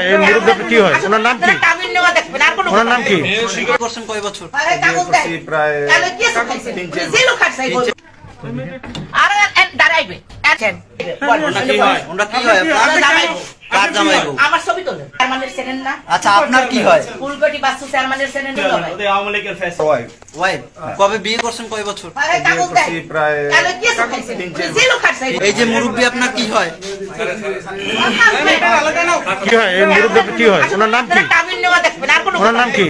এই মুরব্বি কি হয়? ওনার নাম কি? ওনার নাম কি? করছেন কয় বছর? প্রায় আমার ছবি তোলেন চেয়ারম্যানের চেনেন না? আচ্ছা আপনার কি হয়? ফুলকটি বাসু চেয়ারম্যানের চেনেন না? আওয়ামী লীগের ওয়াইফ। ওয়াইফ কবে বিয়ে করছেন কয় বছর? প্রায় এই যে মুরব্বি আপনার কি হয়? কি হয় এই মুরব্বি কি হয়? ওনার নাম কি? ওনার নাম কি?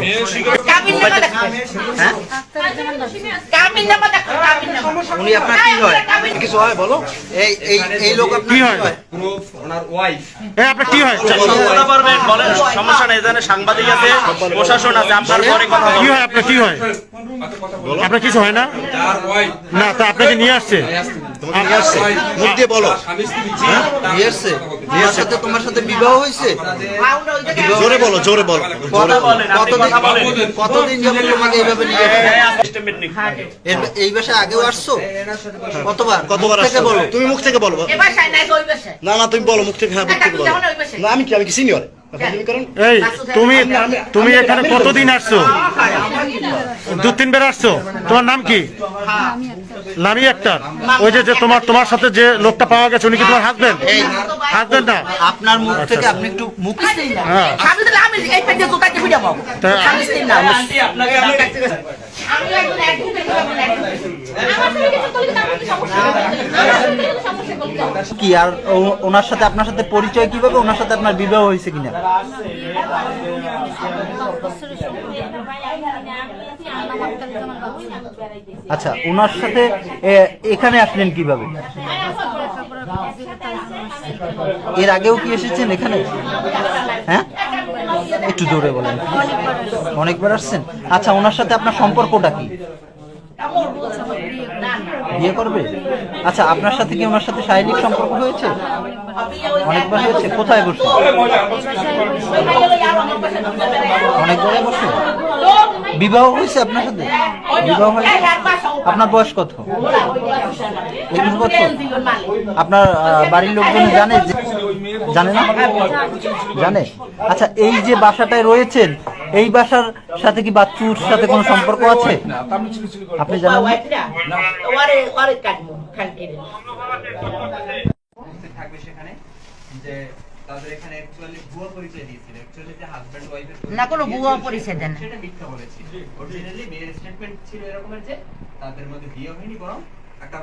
উনি আপনার কি হয়? কিছু হয় বলো। এই এই এই লোক আপনার কি কি হয়? হয়? ওনার ওয়াইফ। এই আপনার কি হয়? কথা পারবেন বলেন, সমস্যা নাই। এখানে সাংবাদিক আছে, প্রশাসন আছে, আপনার পরে কথা কি বলবেন। হয় আপনার কি হয়? আপনার কিছু হয় না? না, তা আপনাকে নিয়ে আসছে। মুখ দিয়ে বলো। নিয়ে আসছে? তোমার সাথে তোমার সাথে বিবাহ হয়েছে? জোরে বলো, জোরে বলো। কথা বলেন, আপনি কথা বলেন। কতদিন যাবত তোমাকে এইভাবে নিয়ে আসছে? এস্টিমেট নিন। এই বাসায় আগেও আসছো? কতবার? কতবার মুখ থেকে আসছো? বলো। তুমি মুখ থেকে বলো। না না, তুমি বলো মুখ থেকে। হ্যাঁ, মুখ থেকে বলো। না, আমি কি সিনিয়র? এই তুমি এখানে কতদিন আসছো? 2-3 বার আসছো। তোমার নাম কি? লামি আক্তার। ওই যে তোমার সাথে যে লোকটা পাওয়া গেছে উনি কি তোমার হাজবেন্ড? হাজবেন্ড না? আপনার মুখ থেকে আপনি একটু মুখ হ্যাঁ। আন্টি, আপনাকে কি আর ওনার সাথে আপনার সাথে পরিচয় কিভাবে? ওনার সাথে আপনার বিবাহ হয়েছে কিনা? আচ্ছা, ওনার সাথে এখানে আসলেন কিভাবে? এর আগেও কি এসেছেন এখানে? হ্যাঁ, একটু জোরে বলেন। অনেকবার আসছেন। আচ্ছা, ওনার সাথে আপনার সম্পর্কটা কি? বিয়ে করবে? আচ্ছা, আপনার সাথে কি ওনার সাথে শারীরিক সম্পর্ক হয়েছে? অনেকবার হয়েছে। কোথায় বসে? অনেকবার বসে। বিবাহ হয়েছে আপনার সাথে? বিবাহ হয়েছে। আপনার বয়স কত? 21 বছর। আপনার বাড়ির লোকজন জানে? জানে না? জানে। আচ্ছা, এই যে বাসাটায় রয়েছেন, এই বাসার সাথে কি বাচ্চুর সাথে কোনো সম্পর্ক আছে? আপনি জানেন না? না, কোনো ভুয়া পরিচয় দেন না। সেটা মিথ্যা বলেছি। অরিজিনালি মেয়ের স্টেটমেন্ট ছিল এরকমের যে তাদের মধ্যে বিয়ে হয়নি, বরং একটা